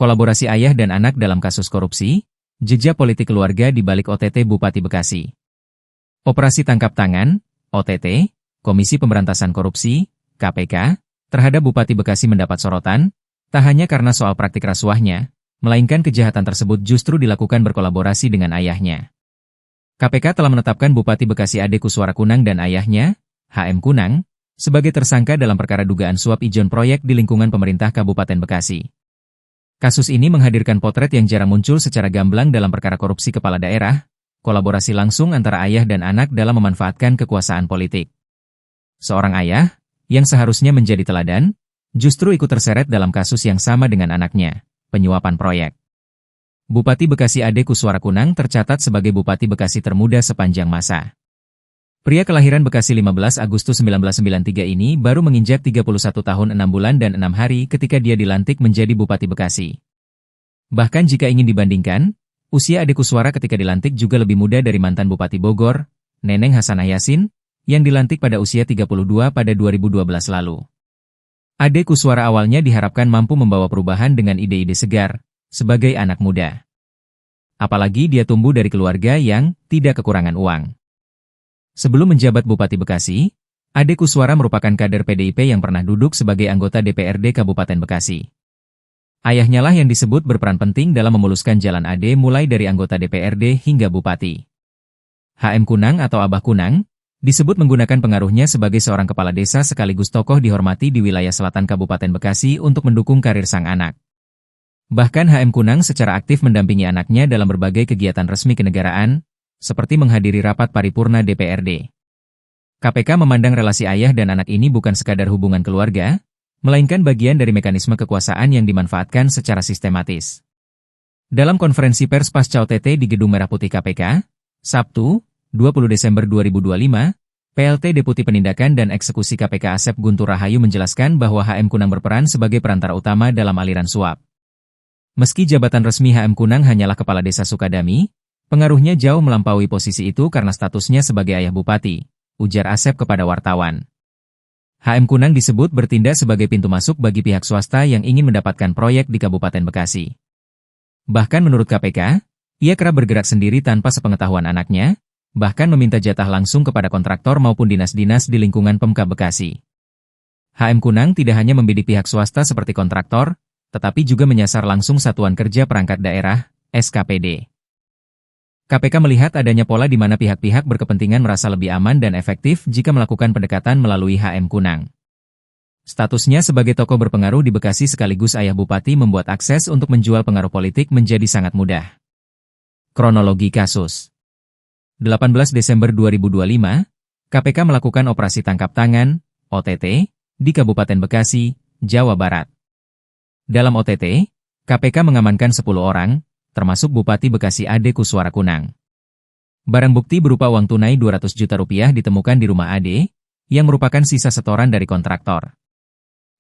Kolaborasi ayah dan anak dalam kasus korupsi, jejak politik keluarga di balik OTT Bupati Bekasi. Operasi tangkap tangan, OTT, Komisi Pemberantasan Korupsi, KPK, terhadap Bupati Bekasi mendapat sorotan, tak hanya karena soal praktik rasuahnya, melainkan kejahatan tersebut justru dilakukan berkolaborasi dengan ayahnya. KPK telah menetapkan Bupati Bekasi Ade Kuswara Kunang dan ayahnya, HM Kunang, sebagai tersangka dalam perkara dugaan suap ijon proyek di lingkungan pemerintah Kabupaten Bekasi. Kasus ini menghadirkan potret yang jarang muncul secara gamblang dalam perkara korupsi kepala daerah, kolaborasi langsung antara ayah dan anak dalam memanfaatkan kekuasaan politik. Seorang ayah, yang seharusnya menjadi teladan, justru ikut terseret dalam kasus yang sama dengan anaknya, penyuapan proyek. Bupati Bekasi Ade Kuswara Kunang tercatat sebagai Bupati Bekasi termuda sepanjang masa. Pria kelahiran Bekasi 15 Agustus 1993 ini baru menginjak 31 tahun 6 bulan dan 6 hari ketika dia dilantik menjadi Bupati Bekasi. Bahkan jika ingin dibandingkan, usia Ade Kuswara ketika dilantik juga lebih muda dari mantan Bupati Bogor, Neneng Hasanah Yasin, yang dilantik pada usia 32 pada 2012 lalu. Ade Kuswara awalnya diharapkan mampu membawa perubahan dengan ide-ide segar, sebagai anak muda. Apalagi dia tumbuh dari keluarga yang tidak kekurangan uang. Sebelum menjabat Bupati Bekasi, Ade Kuswara merupakan kader PDIP yang pernah duduk sebagai anggota DPRD Kabupaten Bekasi. Ayahnya lah yang disebut berperan penting dalam memuluskan jalan Ade mulai dari anggota DPRD hingga Bupati. HM Kunang atau Abah Kunang, disebut menggunakan pengaruhnya sebagai seorang kepala desa sekaligus tokoh dihormati di wilayah selatan Kabupaten Bekasi untuk mendukung karir sang anak. Bahkan HM Kunang secara aktif mendampingi anaknya dalam berbagai kegiatan resmi kenegaraan, seperti menghadiri rapat paripurna DPRD. KPK memandang relasi ayah dan anak ini bukan sekadar hubungan keluarga, melainkan bagian dari mekanisme kekuasaan yang dimanfaatkan secara sistematis. Dalam konferensi pers pasca OTT di Gedung Merah Putih KPK, Sabtu, 20 Desember 2025, PLT Deputi Penindakan dan Eksekusi KPK Asep Guntur Rahayu menjelaskan bahwa HM Kunang berperan sebagai perantara utama dalam aliran suap. Meski jabatan resmi HM Kunang hanyalah Kepala Desa Sukadami, pengaruhnya jauh melampaui posisi itu karena statusnya sebagai ayah bupati, ujar Asep kepada wartawan. HM Kunang disebut bertindak sebagai pintu masuk bagi pihak swasta yang ingin mendapatkan proyek di Kabupaten Bekasi. Bahkan menurut KPK, ia kerap bergerak sendiri tanpa sepengetahuan anaknya, bahkan meminta jatah langsung kepada kontraktor maupun dinas-dinas di lingkungan Pemkab Bekasi. HM Kunang tidak hanya membidik pihak swasta seperti kontraktor, tetapi juga menyasar langsung Satuan Kerja Perangkat Daerah, SKPD. KPK melihat adanya pola di mana pihak-pihak berkepentingan merasa lebih aman dan efektif jika melakukan pendekatan melalui HM Kunang. Statusnya sebagai tokoh berpengaruh di Bekasi sekaligus ayah bupati membuat akses untuk menjual pengaruh politik menjadi sangat mudah. Kronologi kasus. 18 Desember 2025, KPK melakukan operasi tangkap tangan, OTT, di Kabupaten Bekasi, Jawa Barat. Dalam OTT, KPK mengamankan 10 orang, termasuk Bupati Bekasi Ade Kuswara Kunang. Barang bukti berupa uang tunai 200 juta rupiah ditemukan di rumah Ade, yang merupakan sisa setoran dari kontraktor.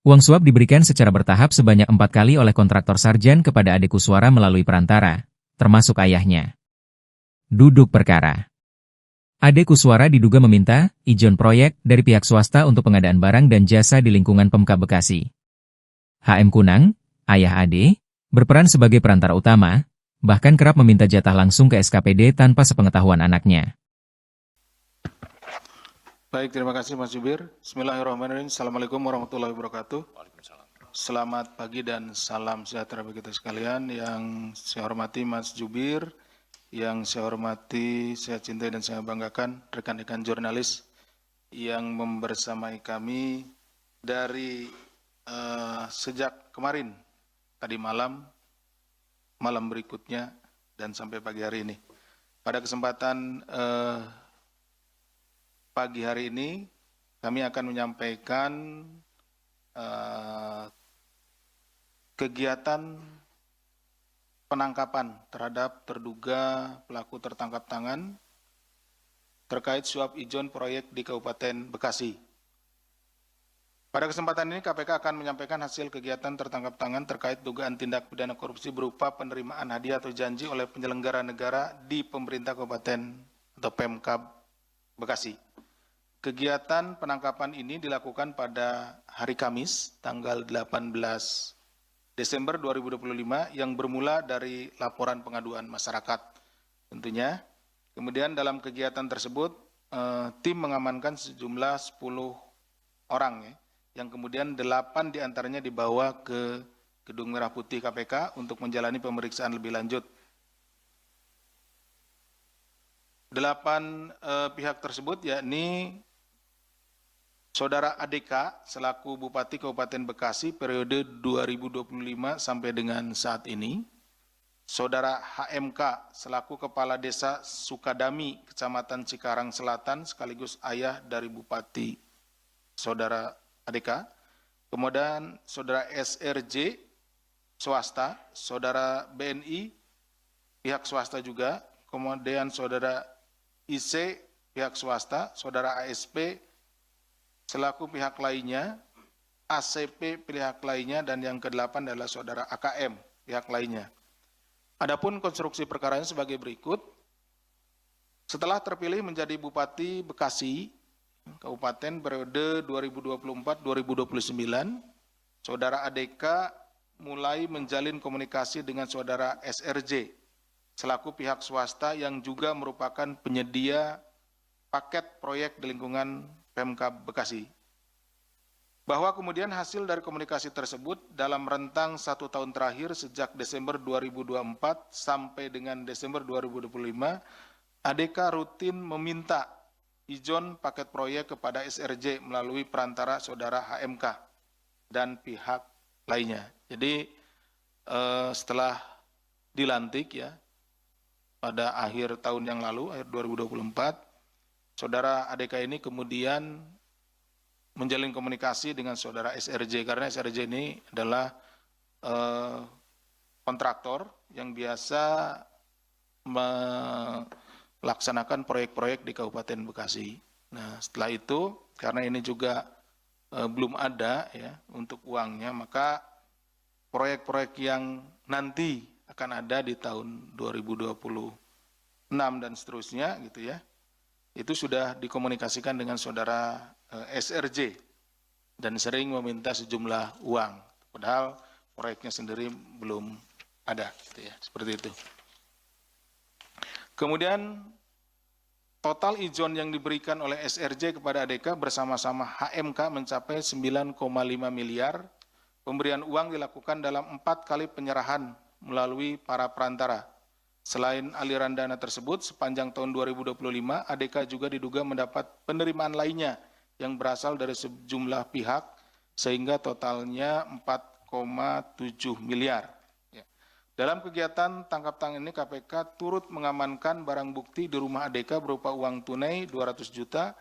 Uang suap diberikan secara bertahap sebanyak 4 kali oleh kontraktor Sarjan kepada Ade Kuswara melalui perantara, termasuk ayahnya. Duduk perkara. Ade Kuswara diduga meminta ijon proyek dari pihak swasta untuk pengadaan barang dan jasa di lingkungan Pemkab Bekasi. HM Kunang, ayah Ade, berperan sebagai perantara utama, bahkan kerap meminta jatah langsung ke SKPD tanpa sepengetahuan anaknya. Baik, terima kasih Mas Jubir. Bismillahirrahmanirrahim. Assalamualaikum warahmatullahi wabarakatuh. Selamat pagi dan salam sejahtera bagi kita sekalian. Yang saya hormati Mas Jubir, yang saya hormati, saya cintai dan saya banggakan rekan-rekan jurnalis yang membersamai kami dari sejak kemarin, tadi malam berikutnya, dan sampai pagi hari ini. Pada kesempatan pagi hari ini, kami akan menyampaikan kegiatan penangkapan terhadap terduga pelaku tertangkap tangan terkait suap ijon proyek di Kabupaten Bekasi. Pada kesempatan ini KPK akan menyampaikan hasil kegiatan tertangkap tangan terkait dugaan tindak pidana korupsi berupa penerimaan hadiah atau janji oleh penyelenggara negara di pemerintah Kabupaten atau Pemkab Bekasi. Kegiatan penangkapan ini dilakukan pada hari Kamis, tanggal 18 Desember 2025 yang bermula dari laporan pengaduan masyarakat tentunya. Kemudian dalam kegiatan tersebut tim mengamankan sejumlah 10 orang ya, yang kemudian 8 diantaranya dibawa ke Gedung Merah Putih KPK untuk menjalani pemeriksaan lebih lanjut. 8 pihak tersebut yakni Saudara ADK selaku Bupati Kabupaten Bekasi periode 2025 sampai dengan saat ini, Saudara HMK selaku Kepala Desa Sukadami, Kecamatan Cikarang Selatan sekaligus ayah dari Bupati Saudara ADK, kemudian Saudara SRJ swasta, Saudara BNI pihak swasta juga, kemudian Saudara IC pihak swasta, Saudara ASP selaku pihak lainnya, ACP pihak lainnya, dan yang ke-8 adalah Saudara AKM pihak lainnya. Adapun konstruksi perkaranya sebagai berikut. Setelah terpilih menjadi Bupati Bekasi, Kabupaten periode 2024-2029, Saudara ADK mulai menjalin komunikasi dengan Saudara SRJ, selaku pihak swasta yang juga merupakan penyedia paket proyek di lingkungan Pemkab Bekasi. Bahwa kemudian hasil dari komunikasi tersebut dalam rentang 1 tahun terakhir sejak Desember 2024 sampai dengan Desember 2025, ADK rutin meminta izin paket proyek kepada SRJ melalui perantara Saudara HMK dan pihak lainnya. Jadi setelah dilantik ya pada akhir tahun yang lalu, akhir 2024, Saudara ADK ini kemudian menjalin komunikasi dengan Saudara SRJ, karena SRJ ini adalah kontraktor yang biasa melaksanakan proyek-proyek di Kabupaten Bekasi. Nah, setelah itu, karena ini juga belum ada ya untuk uangnya, maka proyek-proyek yang nanti akan ada di tahun 2026 dan seterusnya gitu ya, itu sudah dikomunikasikan dengan Saudara SRJ dan sering meminta sejumlah uang, padahal proyeknya sendiri belum ada, gitu ya, seperti itu. Kemudian total izin yang diberikan oleh SRJ kepada ADK bersama-sama HMK mencapai 9,5 miliar. Pemberian uang dilakukan dalam 4 kali penyerahan melalui para perantara. Selain aliran dana tersebut, sepanjang tahun 2025, ADK juga diduga mendapat penerimaan lainnya yang berasal dari sejumlah pihak, sehingga totalnya 4,7 miliar. Dalam kegiatan tangkap tangan ini, KPK turut mengamankan barang bukti di rumah ADK berupa uang tunai 200 juta,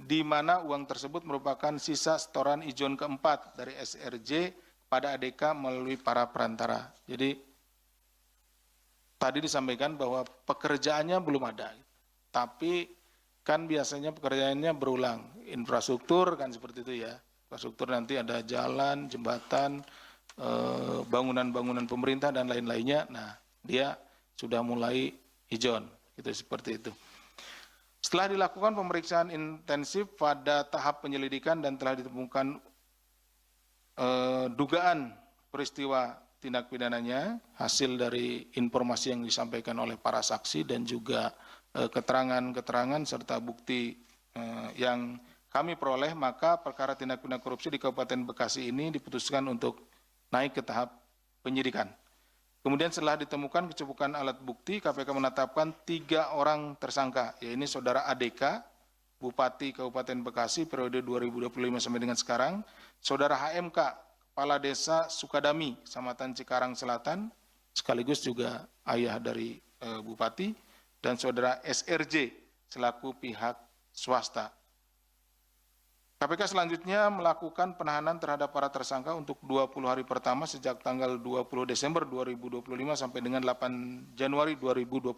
di mana uang tersebut merupakan sisa setoran izin keempat dari SRJ pada ADK melalui para perantara. Jadi, tadi disampaikan bahwa pekerjaannya belum ada, tapi kan biasanya pekerjaannya berulang. Infrastruktur kan seperti itu ya. Infrastruktur nanti ada jalan, jembatan, bangunan-bangunan pemerintah dan lain-lainnya. Nah, dia sudah mulai izin, gitu seperti itu. Setelah dilakukan pemeriksaan intensif pada tahap penyelidikan dan telah ditemukan dugaan peristiwa tindak pidananya, hasil dari informasi yang disampaikan oleh para saksi dan juga keterangan-keterangan serta bukti yang kami peroleh, maka perkara tindak pidana korupsi di Kabupaten Bekasi ini diputuskan untuk naik ke tahap penyidikan. Kemudian setelah ditemukan kecukupan alat bukti, KPK menetapkan 3 orang tersangka, yaitu Saudara ADK, Bupati Kabupaten Bekasi periode 2025 sampai dengan sekarang, Saudara HMK, Kepala Desa Sukadami, Kecamatan Cikarang Selatan, sekaligus juga ayah dari Bupati, dan Saudara SRJ selaku pihak swasta. KPK selanjutnya melakukan penahanan terhadap para tersangka untuk 20 hari pertama sejak tanggal 20 Desember 2025 sampai dengan 8 Januari 2026.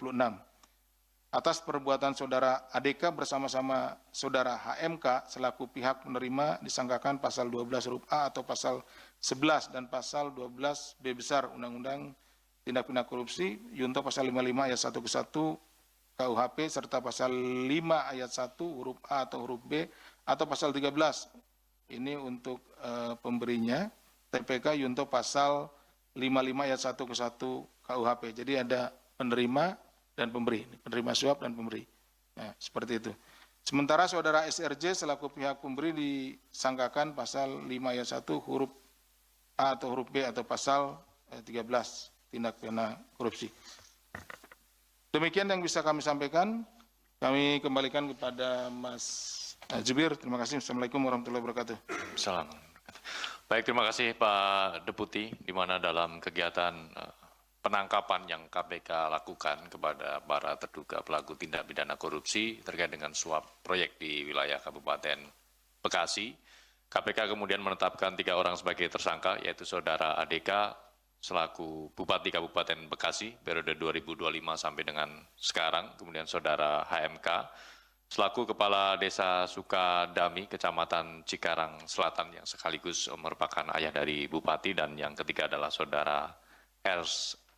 Atas perbuatan Saudara ADK bersama-sama Saudara HMK selaku pihak penerima disangkakan pasal 12 huruf A atau pasal 11 dan pasal 12 B besar Undang-Undang Tindak Pidana Korupsi, Yunto pasal 55 ayat 1 ke 1 KUHP serta pasal 5 ayat 1 huruf A atau huruf B atau pasal 13. Ini untuk pemberinya. TPK Yunto pasal 55 ayat 1 ke 1 KUHP. Jadi ada penerima dan pemberi, penerima suap dan pemberi. Nah, seperti itu. Sementara saudara SRJ selaku pihak pemberi disangkakan pasal 5 ayat 1 huruf A atau huruf B atau pasal 13 tindak pidana korupsi. Demikian yang bisa kami sampaikan. Kami kembalikan kepada Mas Jubir. Terima kasih. Assalamualaikum warahmatullahi wabarakatuh. Salam. Baik, terima kasih Pak Deputi, di mana dalam kegiatan penangkapan yang KPK lakukan kepada para terduga pelaku tindak pidana korupsi terkait dengan suap proyek di wilayah Kabupaten Bekasi, KPK kemudian menetapkan 3 orang sebagai tersangka, yaitu Saudara ADK selaku Bupati Kabupaten Bekasi periode 2025 sampai dengan sekarang, kemudian Saudara HMK selaku Kepala Desa Sukadami, Kecamatan Cikarang Selatan yang sekaligus merupakan ayah dari Bupati, dan yang ketiga adalah Saudara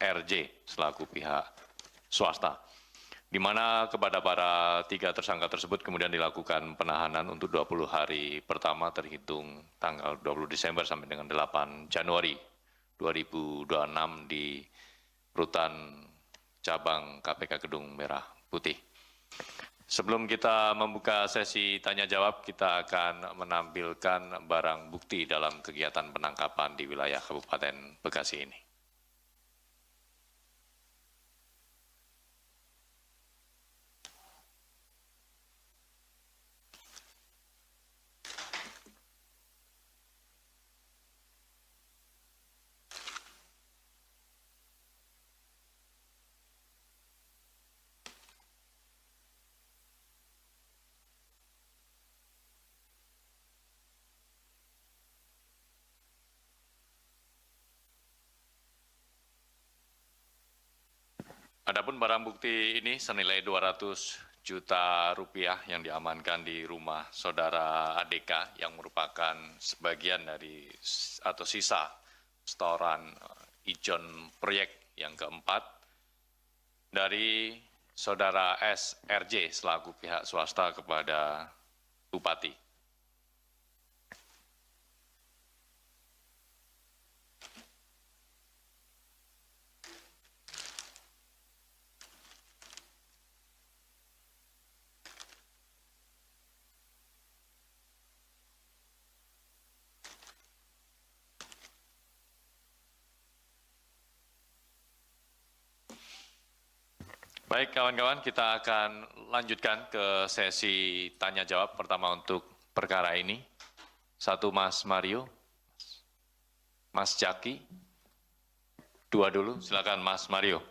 RJ selaku pihak swasta, di mana kepada para 3 tersangka tersebut kemudian dilakukan penahanan untuk 20 hari pertama terhitung tanggal 20 Desember sampai dengan 8 Januari 2026 di Rutan Cabang KPK Gedung Merah Putih. Sebelum kita membuka sesi tanya jawab, kita akan menampilkan barang bukti dalam kegiatan penangkapan di wilayah Kabupaten Bekasi ini. Adapun barang bukti ini senilai 200 juta rupiah yang diamankan di rumah Saudara ADK yang merupakan sebagian dari atau sisa setoran ijon proyek yang keempat dari Saudara SRJ selaku pihak swasta kepada Bupati. Baik kawan-kawan, kita akan lanjutkan ke sesi tanya jawab pertama untuk perkara ini. 1 Mas Mario, Mas Jaki, 2 dulu, silakan Mas Mario.